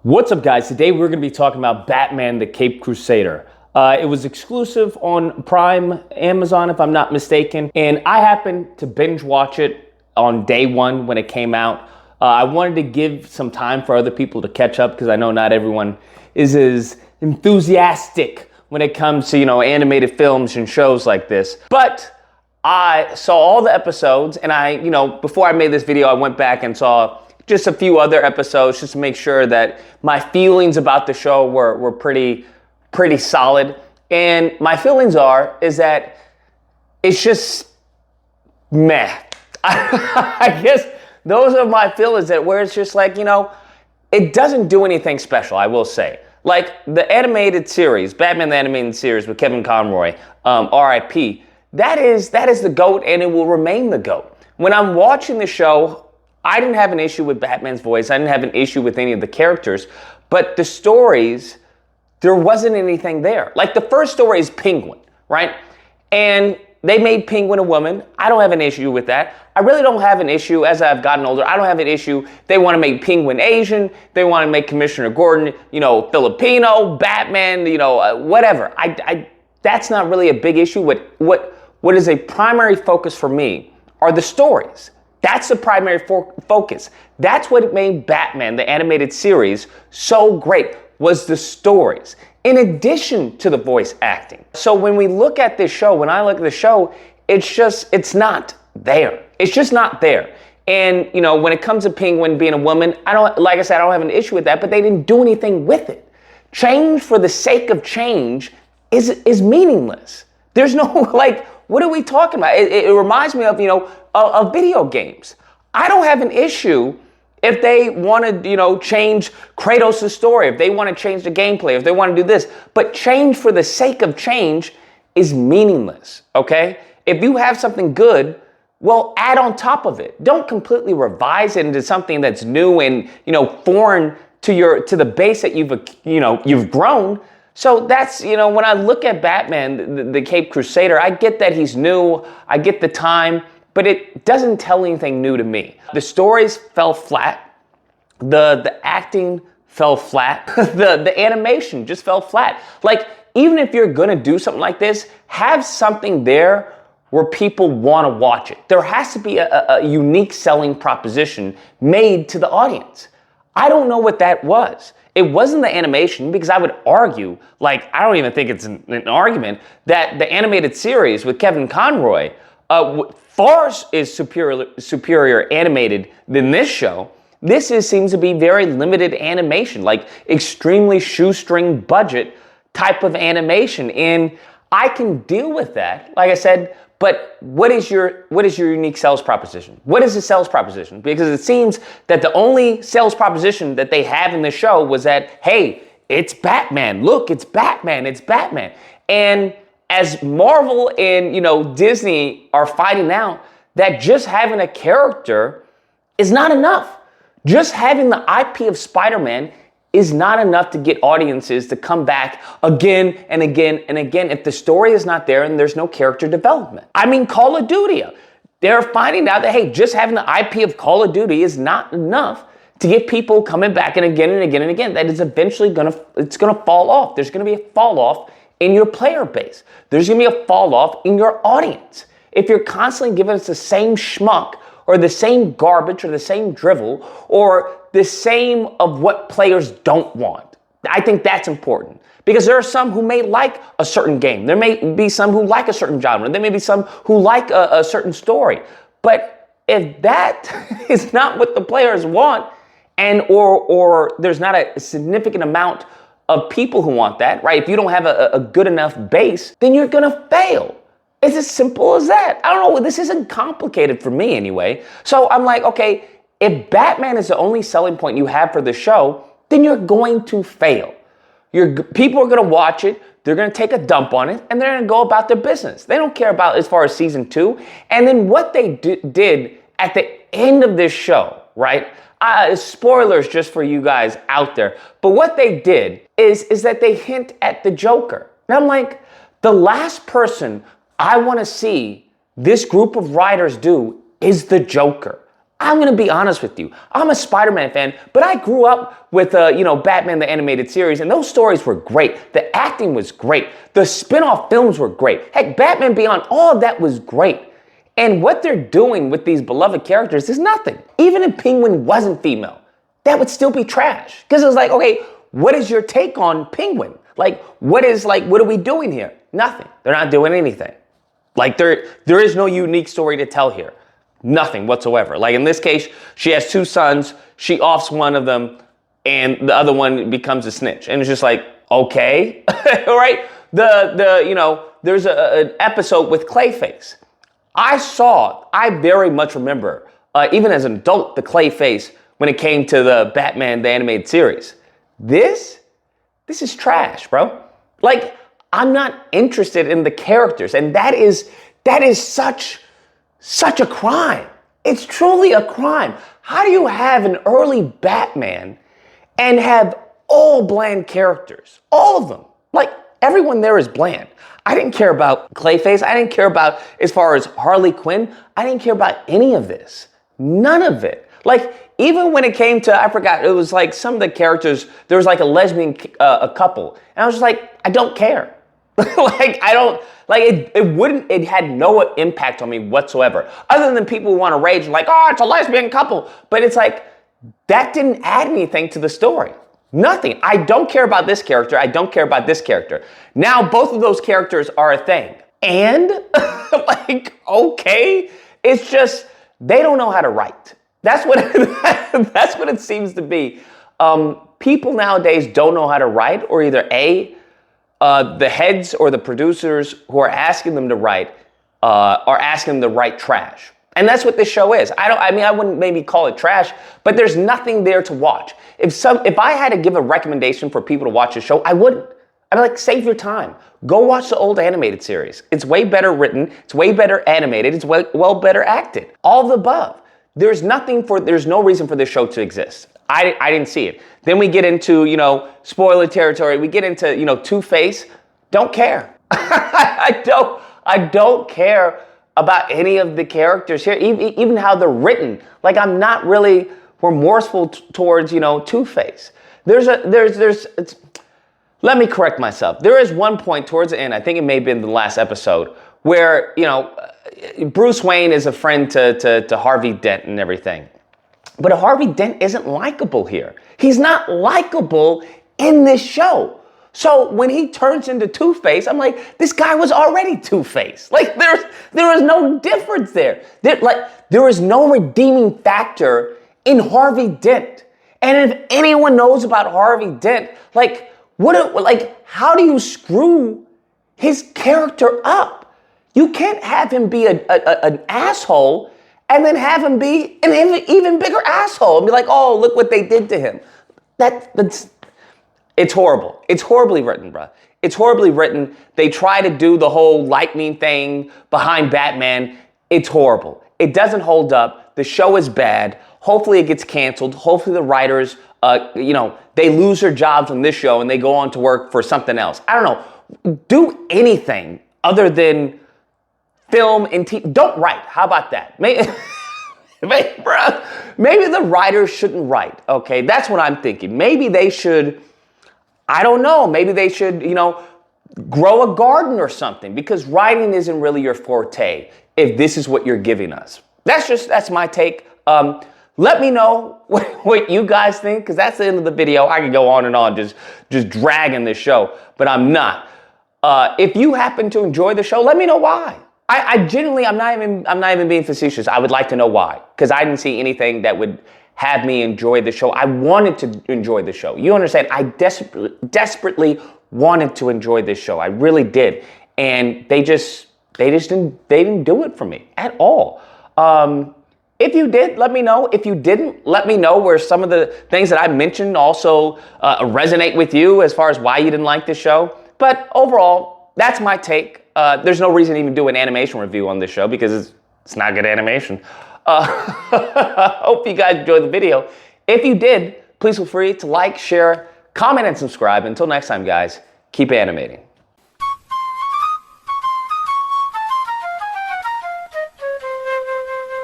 What's up, guys? Today we're going to be talking about Batman the Caped Crusader. It was exclusive on Prime Amazon, if I'm not mistaken, and I happened to binge watch it on day one when it came out. I wanted to give some time for other people to catch up because I know not everyone is as enthusiastic when it comes to, animated films and shows like this. But I saw all the episodes, and before I made this video, I went back and saw just a few other episodes just to make sure that my feelings about the show were pretty solid. And my feelings is that it's just meh. I guess those are my feelings, that where it's just like, it doesn't do anything special, I will say. Like the animated series, Batman the Animated Series with Kevin Conroy, RIP, that is the GOAT, and it will remain the GOAT. When I'm watching the show, I didn't have an issue with Batman's voice. I didn't have an issue with any of the characters, but the stories, there wasn't anything there. Like the first story is Penguin, right? And they made Penguin a woman. I don't have an issue with that. I really don't have an issue as I've gotten older. I don't have an issue. They want to make Penguin Asian. They want to make Commissioner Gordon, Filipino, Batman, whatever. That's not really a big issue. What is a primary focus for me are the stories. That's the primary focus. That's what made Batman, the animated series, so great, was the stories, in addition to the voice acting. So when we look at this show, when I look at the show, it's not there. It's just not there. And, when it comes to Penguin being a woman, I don't have an issue with that, but they didn't do anything with it. Change for the sake of change is meaningless. There's no, what are we talking about? It reminds me of video games. I don't have an issue if they want to, change Kratos' story, if they want to change the gameplay, if they want to do this. But change for the sake of change is meaningless, okay? If you have something good, well, add on top of it. Don't completely revise it into something that's new and, foreign to the base that you've grown. So that's, when I look at Batman, the Caped Crusader, I get that he's new, I get the time, but it doesn't tell anything new to me. The stories fell flat, the acting fell flat, the animation just fell flat. Like, even if you're gonna do something like this, have something there where people wanna watch it. There has to be a unique selling proposition made to the audience. I don't know what that was. It wasn't the animation, because I would argue, I don't even think it's an argument, that the animated series with Kevin Conroy far is superior animated than this show. This seems to be very limited animation, like extremely shoestring budget type of animation. And I can deal with that, like I said, but what is your unique sales proposition? What is the sales proposition? Because it seems that the only sales proposition that they have in the show was that, hey, it's Batman. Look, it's Batman. It's Batman. And as Marvel and, Disney are finding out that just having a character is not enough. Just having the IP of Spider-Man is not enough to get audiences to come back again and again and again if the story is not there and there's no character development. I mean, Call of Duty, they're finding out that, hey, just having the IP of Call of Duty is not enough to get people coming back and again and again and again. That is eventually gonna fall off. There's gonna be a fall off in your player base. There's gonna be a fall off in your audience. If you're constantly giving us the same schmuck or the same garbage or the same drivel or the same of what players don't want. I think that's important, because there are some who may like a certain game. There may be some who like a certain genre. There may be some who like a certain story. But if that is not what the players want, and or there's not a significant amount of people who want that, right? If you don't have a good enough base, then you're gonna fail. It's as simple as that. I don't know, this isn't complicated for me anyway. So I'm like, okay, if Batman is the only selling point you have for the show, then you're going to fail. People are gonna watch it, they're gonna take a dump on it, and they're gonna go about their business. They don't care about as far as season 2. And then what they did at the end of this show, right? Spoilers just for you guys out there. But what they did is that they hint at the Joker. And I'm like, the last person I want to see this group of writers do is the Joker. I'm going to be honest with you. I'm a Spider-Man fan, but I grew up with, Batman the Animated Series, and those stories were great. The acting was great. The spin-off films were great. Heck, Batman Beyond, all of that was great. And what they're doing with these beloved characters is nothing. Even if Penguin wasn't female, that would still be trash. Because it was like, okay, what is your take on Penguin? What are we doing here? Nothing. They're not doing anything. There is no unique story to tell here. Nothing whatsoever. Like in this case, she has two sons, she offs one of them, and the other one becomes a snitch. And it's just like, okay, all right? There's an episode with Clayface. I very much remember, even as an adult, the Clayface when it came to the Batman, the Animated Series. This is trash, bro. Like, I'm not interested in the characters, and that is such a crime. It's truly a crime. How do you have an early Batman and have all bland characters? All of them. Like, everyone there is bland. I didn't care about Clayface. I didn't care about, as far as Harley Quinn, I didn't care about any of this. None of it. Like, even when it came to, I forgot, it was like some of the characters, there was like a lesbian a couple. And I was just like, I don't care. It had no impact on me whatsoever. Other than people who want to rage like, oh, it's a lesbian couple. But it's like, that didn't add anything to the story. Nothing. I don't care about this character. I don't care about this character. Now, both of those characters are a thing. And, okay, it's just, they don't know how to write. That's what it seems to be. People nowadays don't know how to write, or either the heads or the producers who are asking them to write are asking them to write trash. And that's what this show is. I wouldn't maybe call it trash, but there's nothing there to watch. If I had to give a recommendation for people to watch a show, I wouldn't. I'd be like, save your time. Go watch the old animated series. It's way better written. It's way better animated. It's well better acted. All of the above. There's no reason for this show to exist. I didn't see it. Then we get into, spoiler territory. We get into, Two-Face. Don't care. I don't care about any of the characters here, even how they're written. Like, I'm not really remorseful towards, Two-Face. Let me correct myself. There is one point towards the end, I think it may have been the last episode, where, Bruce Wayne is a friend to Harvey Dent and everything. But Harvey Dent isn't likable here. He's not likable in this show. So when he turns into Two-Face, I'm like, this guy was already Two-Face. Like, there is no difference there. There is no redeeming factor in Harvey Dent. And if anyone knows about Harvey Dent, how do you screw his character up? You can't have him be an asshole and then have him be an even bigger asshole and be like, oh, look what they did to him. It's horrible. It's horribly written, bruh. It's horribly written. They try to do the whole lightning thing behind Batman. It's horrible. It doesn't hold up. The show is bad. Hopefully it gets canceled. Hopefully the writers, they lose their jobs on this show and they go on to work for something else. I don't know. Do anything other than film and TV. Don't write. How about that? Maybe the writers shouldn't write. Okay, that's what I'm thinking. Maybe they should, I don't know. Maybe they should, grow a garden or something, because writing isn't really your forte if this is what you're giving us. That's my take. Let me know what you guys think, because that's the end of the video. I could go on and on just dragging this show, but I'm not. If you happen to enjoy the show, let me know why. I genuinely, I'm not even being facetious. I would like to know why, because I didn't see anything that would have me enjoy the show. I wanted to enjoy the show. You understand? I desperately wanted to enjoy this show. I really did, and they didn't do it for me at all. If you did, let me know. If you didn't, let me know where some of the things that I mentioned also resonate with you as far as why you didn't like the show. But overall, that's my take. There's no reason to even do an animation review on this show because it's not good animation. Hope you guys enjoyed the video. If you did, please feel free to like, share, comment, and subscribe. Until next time, guys, keep animating.